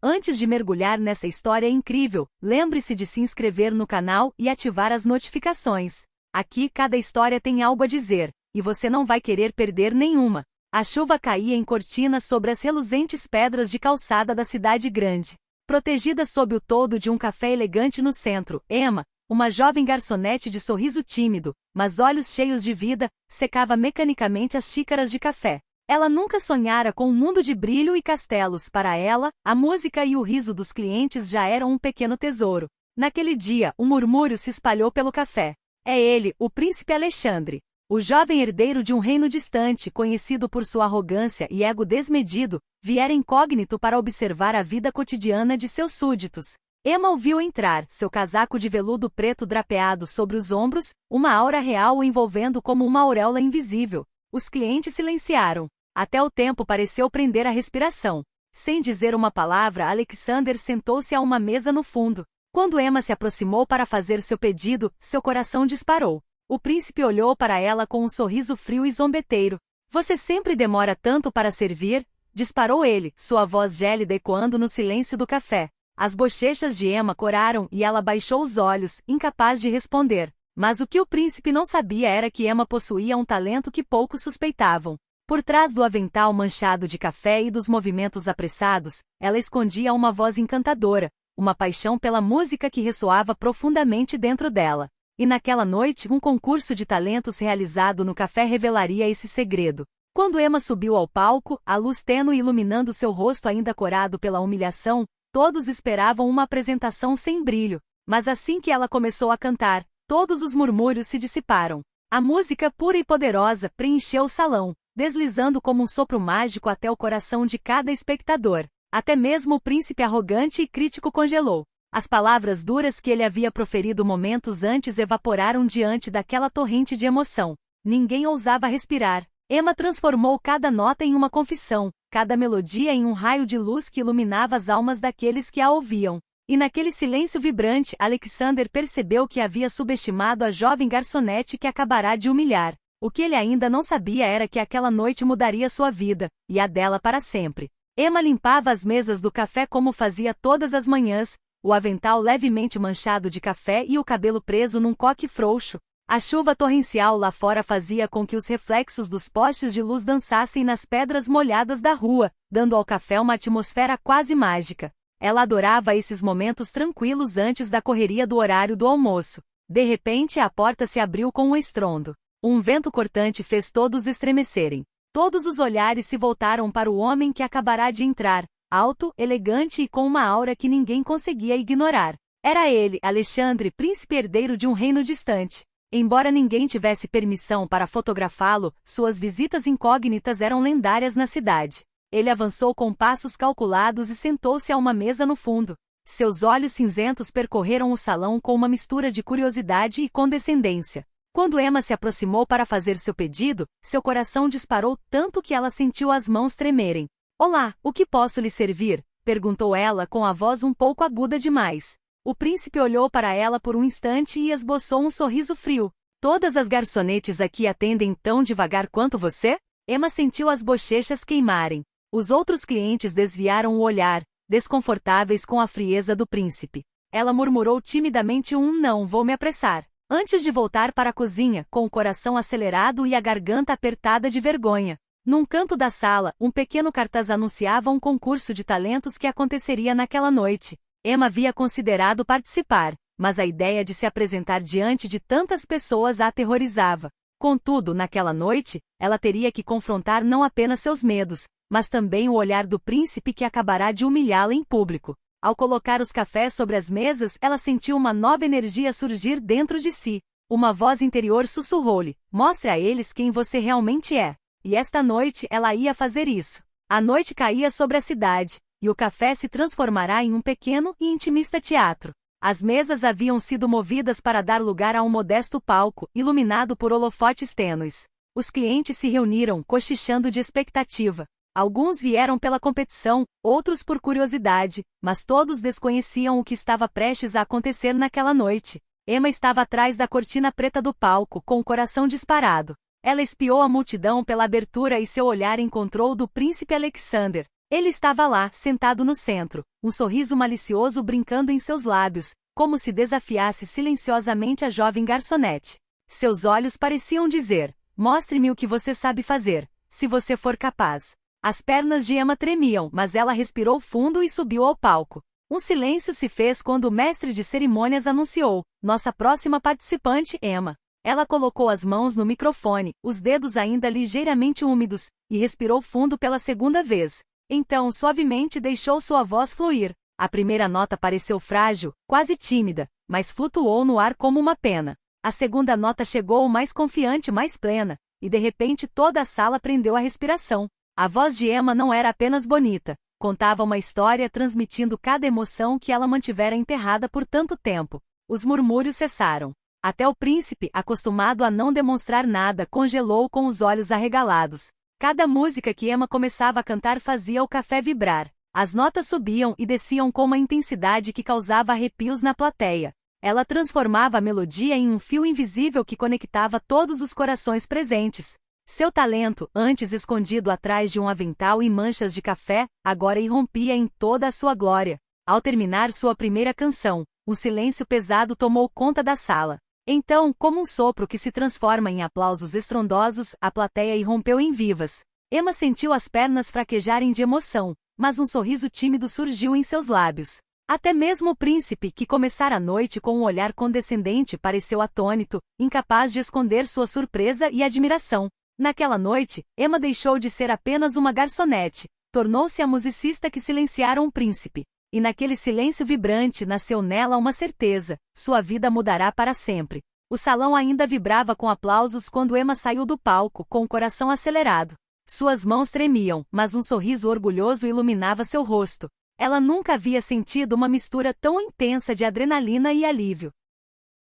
Antes de mergulhar nessa história incrível, lembre-se de se inscrever no canal e ativar as notificações. Aqui cada história tem algo a dizer, e você não vai querer perder nenhuma. A chuva caía em cortinas sobre as reluzentes pedras de calçada da cidade grande. Protegida sob o toldo de um café elegante no centro, Emma, uma jovem garçonete de sorriso tímido, mas olhos cheios de vida, secava mecanicamente as xícaras de café. Ela nunca sonhara com um mundo de brilho e castelos. Para ela, a música e o riso dos clientes já eram um pequeno tesouro. Naquele dia, um murmúrio se espalhou pelo café. É ele, o príncipe Alexandre. O jovem herdeiro de um reino distante, conhecido por sua arrogância e ego desmedido, viera incógnito para observar a vida cotidiana de seus súditos. Emma o viu entrar, seu casaco de veludo preto drapeado sobre os ombros, uma aura real o envolvendo como uma auréola invisível. Os clientes silenciaram. Até o tempo pareceu prender a respiração. Sem dizer uma palavra, Alexander sentou-se a uma mesa no fundo. Quando Emma se aproximou para fazer seu pedido, seu coração disparou. O príncipe olhou para ela com um sorriso frio e zombeteiro. Você sempre demora tanto para servir? Disparou ele, sua voz gélida ecoando no silêncio do café. As bochechas de Emma coraram e ela baixou os olhos, incapaz de responder. Mas o que o príncipe não sabia era que Emma possuía um talento que poucos suspeitavam. Por trás do avental manchado de café e dos movimentos apressados, ela escondia uma voz encantadora, uma paixão pela música que ressoava profundamente dentro dela. E naquela noite, um concurso de talentos realizado no café revelaria esse segredo. Quando Emma subiu ao palco, a luz tênue iluminando seu rosto ainda corado pela humilhação, todos esperavam uma apresentação sem brilho. Mas assim que ela começou a cantar, todos os murmúrios se dissiparam. A música pura e poderosa preencheu o salão, deslizando como um sopro mágico até o coração de cada espectador. Até mesmo o príncipe arrogante e crítico congelou. As palavras duras que ele havia proferido momentos antes evaporaram diante daquela torrente de emoção. Ninguém ousava respirar. Emma transformou cada nota em uma confissão, cada melodia em um raio de luz que iluminava as almas daqueles que a ouviam. E naquele silêncio vibrante, Alexander percebeu que havia subestimado a jovem garçonete que acabará de humilhar. O que ele ainda não sabia era que aquela noite mudaria sua vida, e a dela para sempre. Emma limpava as mesas do café como fazia todas as manhãs, o avental levemente manchado de café e o cabelo preso num coque frouxo. A chuva torrencial lá fora fazia com que os reflexos dos postes de luz dançassem nas pedras molhadas da rua, dando ao café uma atmosfera quase mágica. Ela adorava esses momentos tranquilos antes da correria do horário do almoço. De repente a porta se abriu com um estrondo. Um vento cortante fez todos estremecerem. Todos os olhares se voltaram para o homem que acabará de entrar, alto, elegante e com uma aura que ninguém conseguia ignorar. Era ele, Alexandre, príncipe herdeiro de um reino distante. Embora ninguém tivesse permissão para fotografá-lo, suas visitas incógnitas eram lendárias na cidade. Ele avançou com passos calculados e sentou-se a uma mesa no fundo. Seus olhos cinzentos percorreram o salão com uma mistura de curiosidade e condescendência. Quando Emma se aproximou para fazer seu pedido, seu coração disparou tanto que ela sentiu as mãos tremerem. Olá, o que posso lhe servir? Perguntou ela com a voz um pouco aguda demais. O príncipe olhou para ela por um instante e esboçou um sorriso frio. Todas as garçonetes aqui atendem tão devagar quanto você? Emma sentiu as bochechas queimarem. Os outros clientes desviaram o olhar, desconfortáveis com a frieza do príncipe. Ela murmurou timidamente não vou me apressar. Antes de voltar para a cozinha, com o coração acelerado e a garganta apertada de vergonha. Num canto da sala, um pequeno cartaz anunciava um concurso de talentos que aconteceria naquela noite. Emma havia considerado participar, mas a ideia de se apresentar diante de tantas pessoas a aterrorizava. Contudo, naquela noite, ela teria que confrontar não apenas seus medos, mas também o olhar do príncipe que acabará de humilhá-la em público. Ao colocar os cafés sobre as mesas, ela sentiu uma nova energia surgir dentro de si. Uma voz interior sussurrou-lhe: mostre a eles quem você realmente é. E esta noite ela ia fazer isso. A noite caía sobre a cidade, e o café se transformará em um pequeno e intimista teatro. As mesas haviam sido movidas para dar lugar a um modesto palco, iluminado por holofotes tênues. Os clientes se reuniram, cochichando de expectativa. Alguns vieram pela competição, outros por curiosidade, mas todos desconheciam o que estava prestes a acontecer naquela noite. Emma estava atrás da cortina preta do palco, com o coração disparado. Ela espiou a multidão pela abertura e seu olhar encontrou o do príncipe Alexander. Ele estava lá, sentado no centro, um sorriso malicioso brincando em seus lábios, como se desafiasse silenciosamente a jovem garçonete. Seus olhos pareciam dizer: mostre-me o que você sabe fazer, se você for capaz. As pernas de Emma tremiam, mas ela respirou fundo e subiu ao palco. Um silêncio se fez quando o mestre de cerimônias anunciou: nossa próxima participante, Emma. Ela colocou as mãos no microfone, os dedos ainda ligeiramente úmidos, e respirou fundo pela segunda vez. Então, suavemente deixou sua voz fluir. A primeira nota pareceu frágil, quase tímida, mas flutuou no ar como uma pena. A segunda nota chegou mais confiante, mais plena, e de repente toda a sala prendeu a respiração. A voz de Emma não era apenas bonita, contava uma história transmitindo cada emoção que ela mantivera enterrada por tanto tempo. Os murmúrios cessaram. Até o príncipe, acostumado a não demonstrar nada, congelou com os olhos arregalados. Cada música que Emma começava a cantar fazia o café vibrar. As notas subiam e desciam com uma intensidade que causava arrepios na plateia. Ela transformava a melodia em um fio invisível que conectava todos os corações presentes. Seu talento, antes escondido atrás de um avental e manchas de café, agora irrompia em toda a sua glória. Ao terminar sua primeira canção, um silêncio pesado tomou conta da sala. Então, como um sopro que se transforma em aplausos estrondosos, a plateia irrompeu em vivas. Emma sentiu as pernas fraquejarem de emoção, mas um sorriso tímido surgiu em seus lábios. Até mesmo o príncipe, que começara a noite com um olhar condescendente, pareceu atônito, incapaz de esconder sua surpresa e admiração. Naquela noite, Emma deixou de ser apenas uma garçonete, tornou-se a musicista que silenciara um príncipe. E naquele silêncio vibrante nasceu nela uma certeza: sua vida mudará para sempre. O salão ainda vibrava com aplausos quando Emma saiu do palco, com o coração acelerado. Suas mãos tremiam, mas um sorriso orgulhoso iluminava seu rosto. Ela nunca havia sentido uma mistura tão intensa de adrenalina e alívio.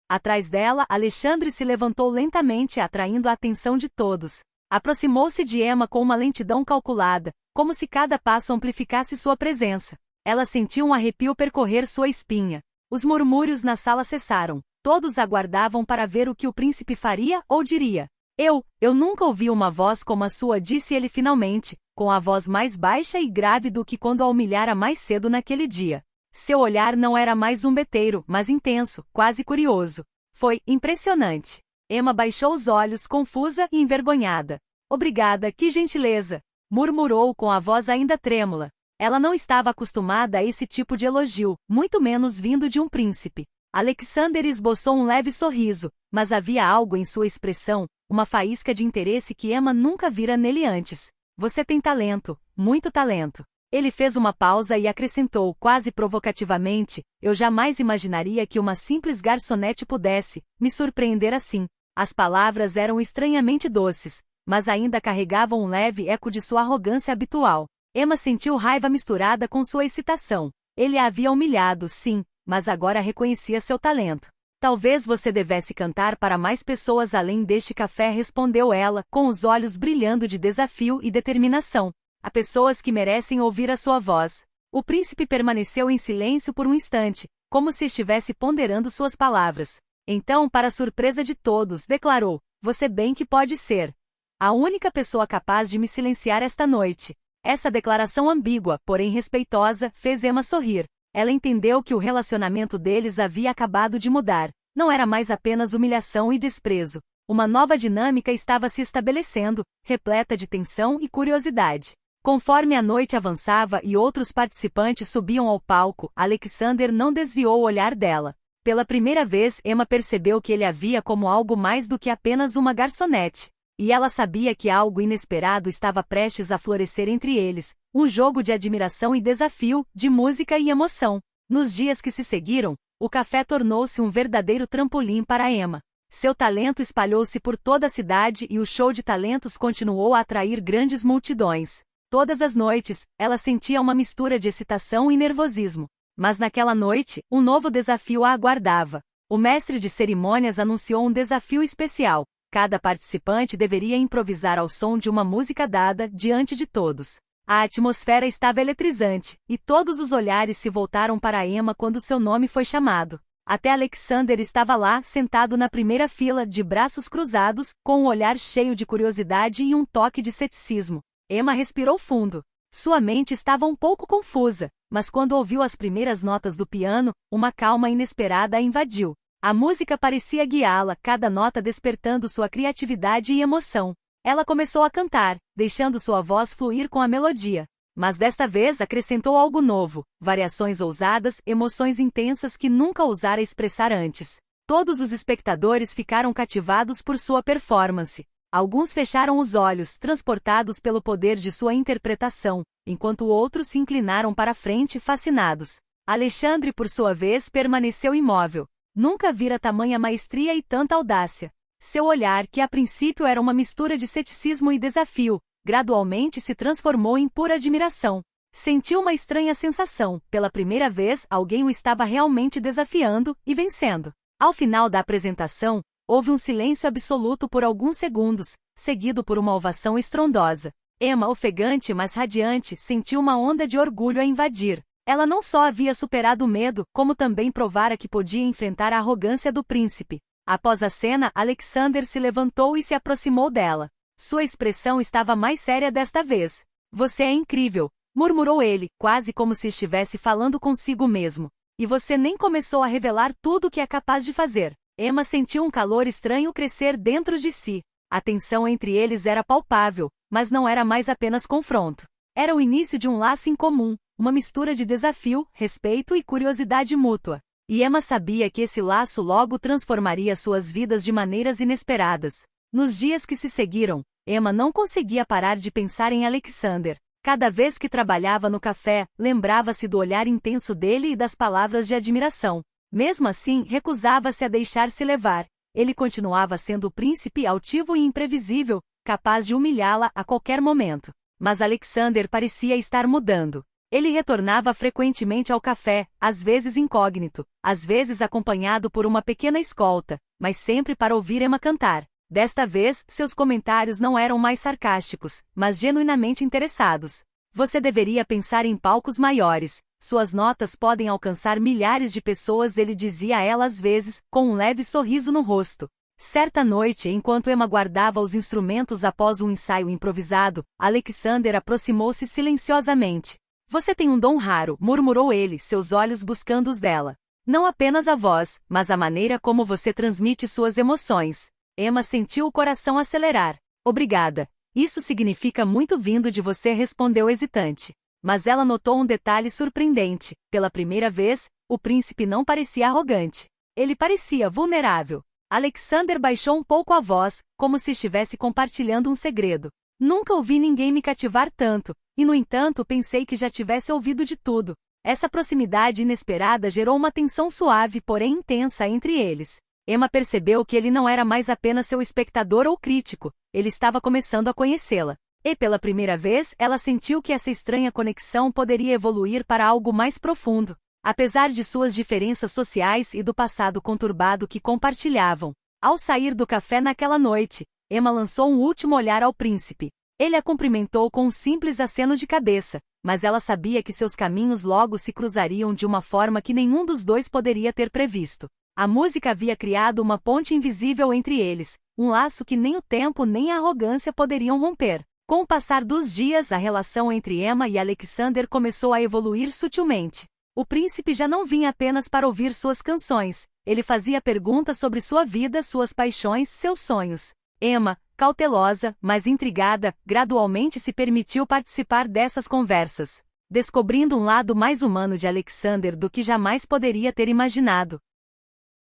Atrás dela, Alexandre se levantou lentamente, atraindo a atenção de todos. Aproximou-se de Emma com uma lentidão calculada, como se cada passo amplificasse sua presença. Ela sentiu um arrepio percorrer sua espinha. Os murmúrios na sala cessaram. Todos aguardavam para ver o que o príncipe faria ou diria. Eu nunca ouvi uma voz como a sua, disse ele finalmente, com a voz mais baixa e grave do que quando a humilhara mais cedo naquele dia. Seu olhar não era mais zombeteiro, mas intenso, quase curioso. Foi impressionante. Emma baixou os olhos, confusa e envergonhada. Obrigada, que gentileza! Murmurou com a voz ainda trêmula. Ela não estava acostumada a esse tipo de elogio, muito menos vindo de um príncipe. Alexander esboçou um leve sorriso, mas havia algo em sua expressão, uma faísca de interesse que Emma nunca vira nele antes. Você tem talento, muito talento. Ele fez uma pausa e acrescentou quase provocativamente: eu jamais imaginaria que uma simples garçonete pudesse me surpreender assim. As palavras eram estranhamente doces, mas ainda carregavam um leve eco de sua arrogância habitual. Emma sentiu raiva misturada com sua excitação. Ele a havia humilhado, sim, mas agora reconhecia seu talento. Talvez você devesse cantar para mais pessoas além deste café, respondeu ela, com os olhos brilhando de desafio e determinação. Há pessoas que merecem ouvir a sua voz. O príncipe permaneceu em silêncio por um instante, como se estivesse ponderando suas palavras. Então, para surpresa de todos, declarou: você bem que pode ser a única pessoa capaz de me silenciar esta noite. Essa declaração ambígua, porém respeitosa, fez Emma sorrir. Ela entendeu que o relacionamento deles havia acabado de mudar. Não era mais apenas humilhação e desprezo. Uma nova dinâmica estava se estabelecendo, repleta de tensão e curiosidade. Conforme a noite avançava e outros participantes subiam ao palco, Alexander não desviou o olhar dela. Pela primeira vez, Emma percebeu que ele a via como algo mais do que apenas uma garçonete. E ela sabia que algo inesperado estava prestes a florescer entre eles, um jogo de admiração e desafio, de música e emoção. Nos dias que se seguiram, o café tornou-se um verdadeiro trampolim para Emma. Seu talento espalhou-se por toda a cidade e o show de talentos continuou a atrair grandes multidões. Todas as noites, ela sentia uma mistura de excitação e nervosismo. Mas naquela noite, um novo desafio a aguardava. O mestre de cerimônias anunciou um desafio especial. Cada participante deveria improvisar ao som de uma música dada diante de todos. A atmosfera estava eletrizante, e todos os olhares se voltaram para Emma quando seu nome foi chamado. Até Alexander estava lá, sentado na primeira fila, de braços cruzados, com um olhar cheio de curiosidade e um toque de ceticismo. Emma respirou fundo. Sua mente estava um pouco confusa, mas quando ouviu as primeiras notas do piano, uma calma inesperada a invadiu. A música parecia guiá-la, cada nota despertando sua criatividade e emoção. Ela começou a cantar, deixando sua voz fluir com a melodia. Mas desta vez acrescentou algo novo, variações ousadas, emoções intensas que nunca ousara expressar antes. Todos os espectadores ficaram cativados por sua performance. Alguns fecharam os olhos, transportados pelo poder de sua interpretação, enquanto outros se inclinaram para a frente, fascinados. Alexandre, por sua vez, permaneceu imóvel. Nunca vira tamanha maestria e tanta audácia. Seu olhar, que a princípio era uma mistura de ceticismo e desafio, gradualmente se transformou em pura admiração. Sentiu uma estranha sensação, pela primeira vez alguém o estava realmente desafiando e vencendo. Ao final da apresentação, houve um silêncio absoluto por alguns segundos, seguido por uma ovação estrondosa. Emma, ofegante mas radiante, sentiu uma onda de orgulho a invadir. Ela não só havia superado o medo, como também provara que podia enfrentar a arrogância do príncipe. Após a cena, Alexander se levantou e se aproximou dela. Sua expressão estava mais séria desta vez. "Você é incrível", murmurou ele, quase como se estivesse falando consigo mesmo. "E você nem começou a revelar tudo o que é capaz de fazer." Emma sentiu um calor estranho crescer dentro de si. A tensão entre eles era palpável, mas não era mais apenas confronto. Era o início de um laço em comum, uma mistura de desafio, respeito e curiosidade mútua. E Emma sabia que esse laço logo transformaria suas vidas de maneiras inesperadas. Nos dias que se seguiram, Emma não conseguia parar de pensar em Alexander. Cada vez que trabalhava no café, lembrava-se do olhar intenso dele e das palavras de admiração. Mesmo assim, recusava-se a deixar-se levar. Ele continuava sendo o príncipe altivo e imprevisível, capaz de humilhá-la a qualquer momento. Mas Alexander parecia estar mudando. Ele retornava frequentemente ao café, às vezes incógnito, às vezes acompanhado por uma pequena escolta, mas sempre para ouvir Emma cantar. Desta vez, seus comentários não eram mais sarcásticos, mas genuinamente interessados. "Você deveria pensar em palcos maiores. Suas notas podem alcançar milhares de pessoas", ele dizia a ela às vezes, com um leve sorriso no rosto. Certa noite, enquanto Emma guardava os instrumentos após um ensaio improvisado, Alexander aproximou-se silenciosamente. "Você tem um dom raro", murmurou ele, seus olhos buscando os dela. "Não apenas a voz, mas a maneira como você transmite suas emoções." Emma sentiu o coração acelerar. "Obrigada. Isso significa muito vindo de você", respondeu hesitante. Mas ela notou um detalhe surpreendente. Pela primeira vez, o príncipe não parecia arrogante. Ele parecia vulnerável. Alexander baixou um pouco a voz, como se estivesse compartilhando um segredo. "Nunca ouvi ninguém me cativar tanto, e no entanto pensei que já tivesse ouvido de tudo." Essa proximidade inesperada gerou uma tensão suave, porém intensa entre eles. Emma percebeu que ele não era mais apenas seu espectador ou crítico, ele estava começando a conhecê-la. E pela primeira vez, ela sentiu que essa estranha conexão poderia evoluir para algo mais profundo. Apesar de suas diferenças sociais e do passado conturbado que compartilhavam. Ao sair do café naquela noite, Emma lançou um último olhar ao príncipe. Ele a cumprimentou com um simples aceno de cabeça, mas ela sabia que seus caminhos logo se cruzariam de uma forma que nenhum dos dois poderia ter previsto. A música havia criado uma ponte invisível entre eles, um laço que nem o tempo nem a arrogância poderiam romper. Com o passar dos dias, a relação entre Emma e Alexander começou a evoluir sutilmente. O príncipe já não vinha apenas para ouvir suas canções, ele fazia perguntas sobre sua vida, suas paixões, seus sonhos. Emma, cautelosa, mas intrigada, gradualmente se permitiu participar dessas conversas, descobrindo um lado mais humano de Alexander do que jamais poderia ter imaginado.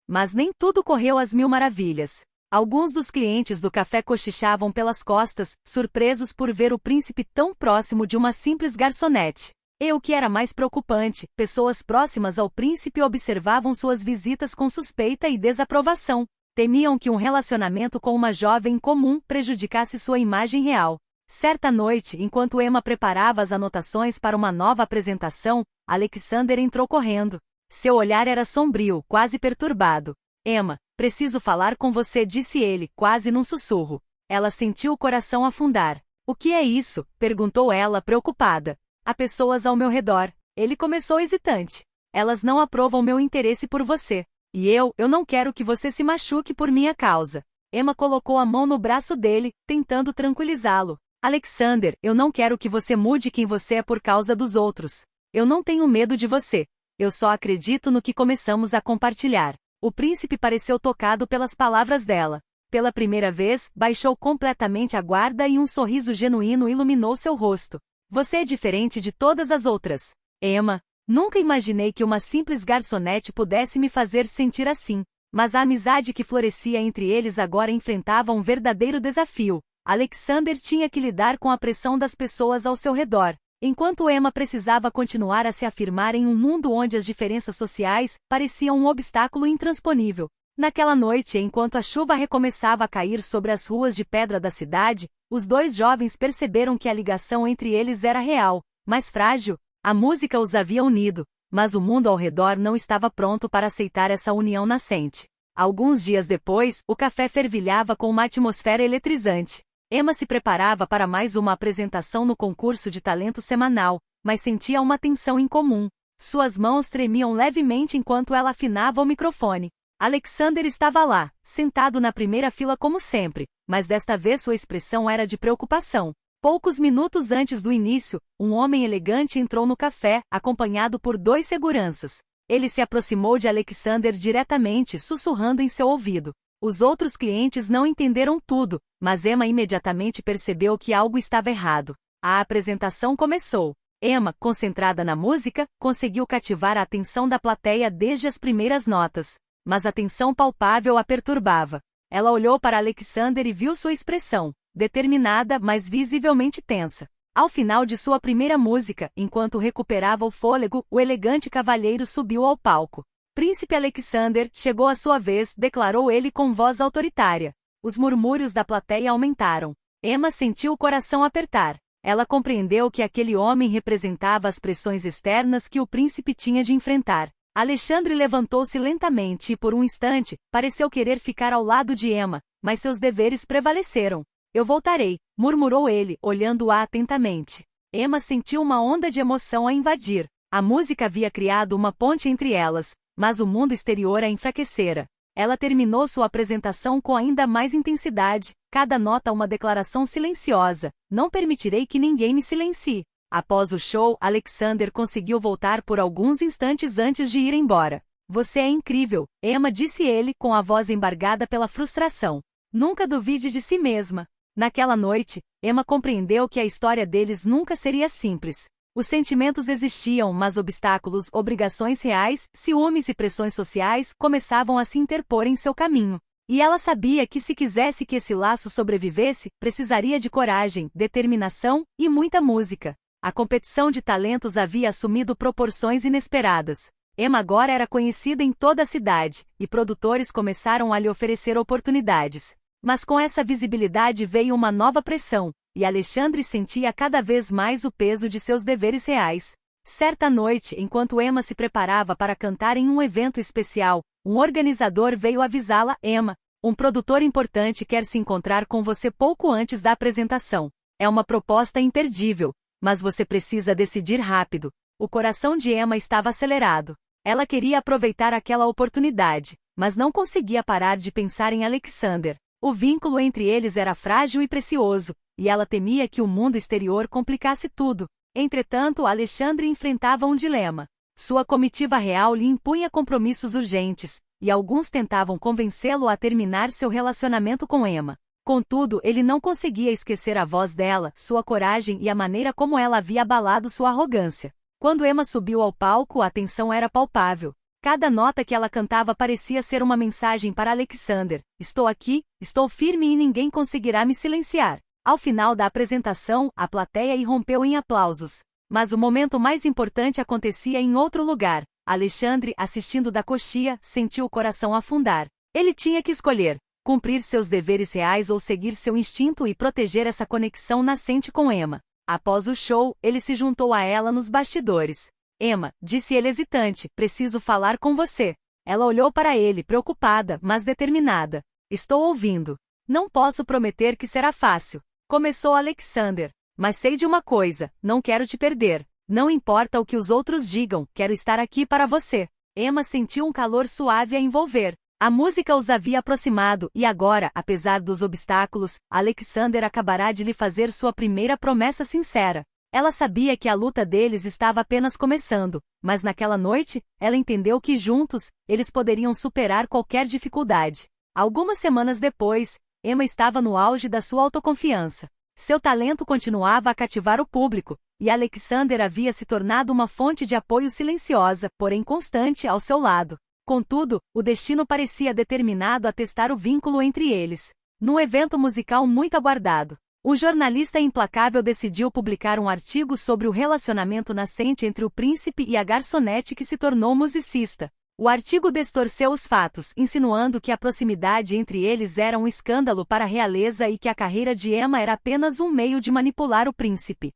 Mas nem tudo correu às mil maravilhas. Alguns dos clientes do café cochichavam pelas costas, surpresos por ver o príncipe tão próximo de uma simples garçonete. E o que era mais preocupante, pessoas próximas ao príncipe observavam suas visitas com suspeita e desaprovação. Temiam que um relacionamento com uma jovem comum prejudicasse sua imagem real. Certa noite, enquanto Emma preparava as anotações para uma nova apresentação, Alexander entrou correndo. Seu olhar era sombrio, quase perturbado. "Emma, preciso falar com você", disse ele, quase num sussurro. Ela sentiu o coração afundar. "O que é isso?", perguntou ela, preocupada. "Há pessoas ao meu redor." Ele começou hesitante. "Elas não aprovam meu interesse por você. E eu não quero que você se machuque por minha causa." Emma colocou a mão no braço dele, tentando tranquilizá-lo. Alexander, eu não quero que você mude quem você é por causa dos outros. Eu não tenho medo de você. Eu só acredito no que começamos a compartilhar. O príncipe pareceu tocado pelas palavras dela. Pela primeira vez, baixou completamente a guarda e um sorriso genuíno iluminou seu rosto. Você é diferente de todas as outras. Emma, nunca imaginei que uma simples garçonete pudesse me fazer sentir assim. Mas a amizade que florescia entre eles agora enfrentava um verdadeiro desafio. Alexander tinha que lidar com a pressão das pessoas ao seu redor, enquanto Emma precisava continuar a se afirmar em um mundo onde as diferenças sociais pareciam um obstáculo intransponível. Naquela noite, enquanto a chuva recomeçava a cair sobre as ruas de pedra da cidade, os dois jovens perceberam que a ligação entre eles era real, mas frágil. A música os havia unido, mas o mundo ao redor não estava pronto para aceitar essa união nascente. Alguns dias depois, o café fervilhava com uma atmosfera eletrizante. Emma se preparava para mais uma apresentação no concurso de talento semanal, mas sentia uma tensão incomum. Suas mãos tremiam levemente enquanto ela afinava o microfone. Alexander estava lá, sentado na primeira fila como sempre, mas desta vez sua expressão era de preocupação. Poucos minutos antes do início, um homem elegante entrou no café, acompanhado por 2 seguranças. Ele se aproximou de Alexander diretamente, sussurrando em seu ouvido. Os outros clientes não entenderam tudo, mas Emma imediatamente percebeu que algo estava errado. A apresentação começou. Emma, concentrada na música, conseguiu cativar a atenção da plateia desde as primeiras notas. Mas a tensão palpável a perturbava. Ela olhou para Alexander e viu sua expressão, determinada, mas visivelmente tensa. Ao final de sua primeira música, enquanto recuperava o fôlego, o elegante cavalheiro subiu ao palco. Príncipe Alexander, chegou a sua vez, declarou ele com voz autoritária. Os murmúrios da plateia aumentaram. Emma sentiu o coração apertar. Ela compreendeu que aquele homem representava as pressões externas que o príncipe tinha de enfrentar. Alexandre levantou-se lentamente e por um instante, pareceu querer ficar ao lado de Emma, mas seus deveres prevaleceram. Eu voltarei, murmurou ele, olhando-a atentamente. Emma sentiu uma onda de emoção a invadir. A música havia criado uma ponte entre elas, mas o mundo exterior a enfraquecera. Ela terminou sua apresentação com ainda mais intensidade, cada nota uma declaração silenciosa. Não permitirei que ninguém me silencie. Após o show, Alexander conseguiu voltar por alguns instantes antes de ir embora. Você é incrível, Emma, disse ele, com a voz embargada pela frustração. Nunca duvide de si mesma. Naquela noite, Emma compreendeu que a história deles nunca seria simples. Os sentimentos existiam, mas obstáculos, obrigações reais, ciúmes e pressões sociais começavam a se interpor em seu caminho. E ela sabia que se quisesse que esse laço sobrevivesse, precisaria de coragem, determinação e muita música. A competição de talentos havia assumido proporções inesperadas. Emma agora era conhecida em toda a cidade, e produtores começaram a lhe oferecer oportunidades. Mas com essa visibilidade veio uma nova pressão, e Alexandre sentia cada vez mais o peso de seus deveres reais. Certa noite, enquanto Emma se preparava para cantar em um evento especial, um organizador veio avisá-la: Emma, um produtor importante quer se encontrar com você pouco antes da apresentação. É uma proposta imperdível, mas você precisa decidir rápido. O coração de Emma estava acelerado. Ela queria aproveitar aquela oportunidade, mas não conseguia parar de pensar em Alexander. O vínculo entre eles era frágil e precioso, e ela temia que o mundo exterior complicasse tudo. Entretanto, Alexandre enfrentava um dilema. Sua comitiva real lhe impunha compromissos urgentes, e alguns tentavam convencê-lo a terminar seu relacionamento com Emma. Contudo, ele não conseguia esquecer a voz dela, sua coragem e a maneira como ela havia abalado sua arrogância. Quando Emma subiu ao palco, a tensão era palpável. Cada nota que ela cantava parecia ser uma mensagem para Alexander. Estou aqui, estou firme e ninguém conseguirá me silenciar. Ao final da apresentação, a plateia irrompeu em aplausos. Mas o momento mais importante acontecia em outro lugar. Alexandre, assistindo da coxia, sentiu o coração afundar. Ele tinha que escolher: cumprir seus deveres reais ou seguir seu instinto e proteger essa conexão nascente com Emma. Após o show, ele se juntou a ela nos bastidores. Emma, disse ele hesitante, preciso falar com você. Ela olhou para ele, preocupada, mas determinada. Estou ouvindo. Não posso prometer que será fácil. Começou Alexander. Mas sei de uma coisa, não quero te perder. Não importa o que os outros digam, quero estar aqui para você. Emma sentiu um calor suave a envolver. A música os havia aproximado e agora, apesar dos obstáculos, Alexander acabará de lhe fazer sua primeira promessa sincera. Ela sabia que a luta deles estava apenas começando, mas naquela noite, ela entendeu que juntos, eles poderiam superar qualquer dificuldade. Algumas semanas depois, Emma estava no auge da sua autoconfiança. Seu talento continuava a cativar o público, e Alexander havia se tornado uma fonte de apoio silenciosa, porém constante, ao seu lado. Contudo, o destino parecia determinado a testar o vínculo entre eles. Num evento musical muito aguardado, o jornalista implacável decidiu publicar um artigo sobre o relacionamento nascente entre o príncipe e a garçonete que se tornou musicista. O artigo distorceu os fatos, insinuando que a proximidade entre eles era um escândalo para a realeza e que a carreira de Emma era apenas um meio de manipular o príncipe.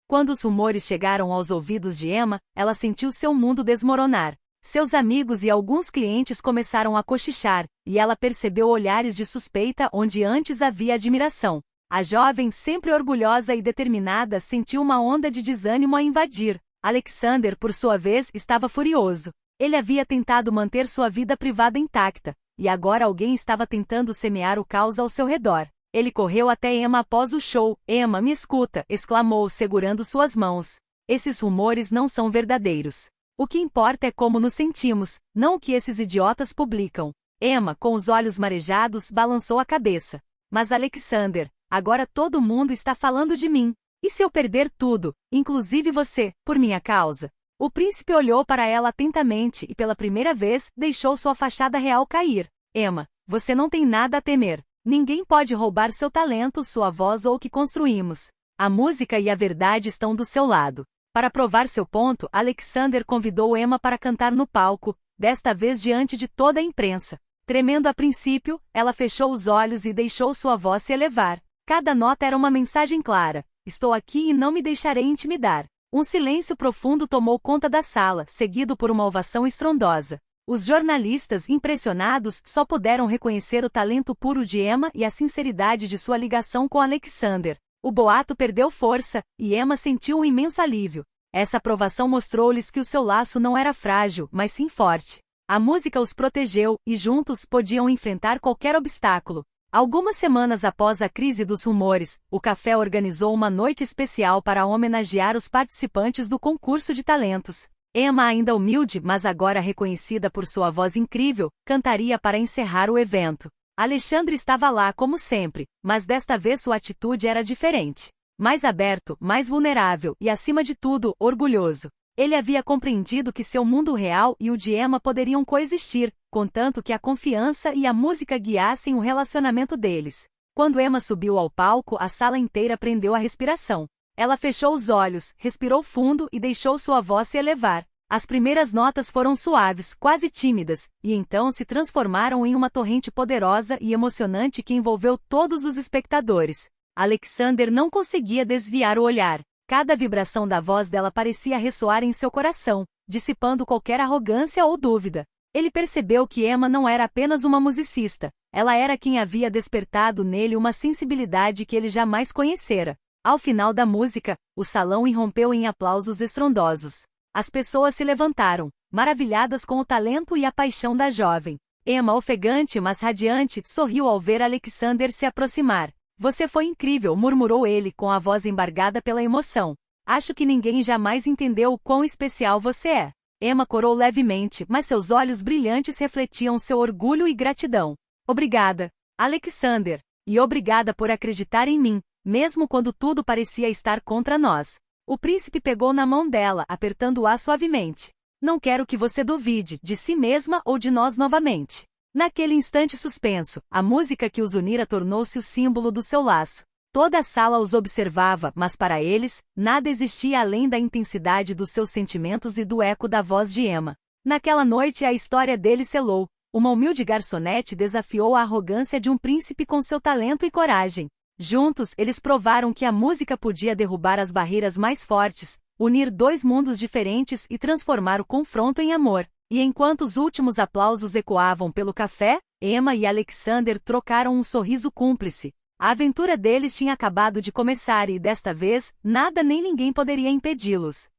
Quando os rumores chegaram aos ouvidos de Emma, ela sentiu seu mundo desmoronar. Seus amigos e alguns clientes começaram a cochichar, e ela percebeu olhares de suspeita onde antes havia admiração. A jovem, sempre orgulhosa e determinada, sentiu uma onda de desânimo a invadir. Alexander, por sua vez, estava furioso. Ele havia tentado manter sua vida privada intacta, e agora alguém estava tentando semear o caos ao seu redor. Ele correu até Emma após o show. "Emma, me escuta", exclamou, segurando suas mãos. "Esses rumores não são verdadeiros. O que importa é como nos sentimos, não o que esses idiotas publicam." Emma, com os olhos marejados, balançou a cabeça. "Mas Alexander, agora todo mundo está falando de mim. E se eu perder tudo, inclusive você, por minha causa?" O príncipe olhou para ela atentamente e pela primeira vez deixou sua fachada real cair. "Emma, você não tem nada a temer. Ninguém pode roubar seu talento, sua voz ou o que construímos. A música e a verdade estão do seu lado." Para provar seu ponto, Alexander convidou Emma para cantar no palco, desta vez diante de toda a imprensa. Tremendo a princípio, ela fechou os olhos e deixou sua voz se elevar. Cada nota era uma mensagem clara: "Estou aqui e não me deixarei intimidar." Um silêncio profundo tomou conta da sala, seguido por uma ovação estrondosa. Os jornalistas, impressionados, só puderam reconhecer o talento puro de Emma e a sinceridade de sua ligação com Alexander. O boato perdeu força, e Emma sentiu um imenso alívio. Essa aprovação mostrou-lhes que o seu laço não era frágil, mas sim forte. A música os protegeu, e juntos podiam enfrentar qualquer obstáculo. Algumas semanas após a crise dos rumores, o café organizou uma noite especial para homenagear os participantes do concurso de talentos. Emma, ainda humilde, mas agora reconhecida por sua voz incrível, cantaria para encerrar o evento. Alexandre estava lá como sempre, mas desta vez sua atitude era diferente. Mais aberto, mais vulnerável e, acima de tudo, orgulhoso. Ele havia compreendido que seu mundo real e o de Emma poderiam coexistir, contanto que a confiança e a música guiassem o relacionamento deles. Quando Emma subiu ao palco, a sala inteira prendeu a respiração. Ela fechou os olhos, respirou fundo e deixou sua voz se elevar. As primeiras notas foram suaves, quase tímidas, e então se transformaram em uma torrente poderosa e emocionante que envolveu todos os espectadores. Alexander não conseguia desviar o olhar. Cada vibração da voz dela parecia ressoar em seu coração, dissipando qualquer arrogância ou dúvida. Ele percebeu que Emma não era apenas uma musicista, ela era quem havia despertado nele uma sensibilidade que ele jamais conhecera. Ao final da música, o salão irrompeu em aplausos estrondosos. As pessoas se levantaram, maravilhadas com o talento e a paixão da jovem. Emma, ofegante mas radiante, sorriu ao ver Alexander se aproximar. "Você foi incrível", murmurou ele com a voz embargada pela emoção. "Acho que ninguém jamais entendeu o quão especial você é." Emma corou levemente, mas seus olhos brilhantes refletiam seu orgulho e gratidão. "Obrigada, Alexander, e obrigada por acreditar em mim, mesmo quando tudo parecia estar contra nós." O príncipe pegou na mão dela, apertando-a suavemente. "Não quero que você duvide de si mesma ou de nós novamente." Naquele instante suspenso, a música que os unira tornou-se o símbolo do seu laço. Toda a sala os observava, mas para eles, nada existia além da intensidade dos seus sentimentos e do eco da voz de Emma. Naquela noite a história deles selou. Uma humilde garçonete desafiou a arrogância de um príncipe com seu talento e coragem. Juntos, eles provaram que a música podia derrubar as barreiras mais fortes, unir dois mundos diferentes e transformar o confronto em amor. E enquanto os últimos aplausos ecoavam pelo café, Emma e Alexander trocaram um sorriso cúmplice. A aventura deles tinha acabado de começar e, desta vez, nada nem ninguém poderia impedi-los.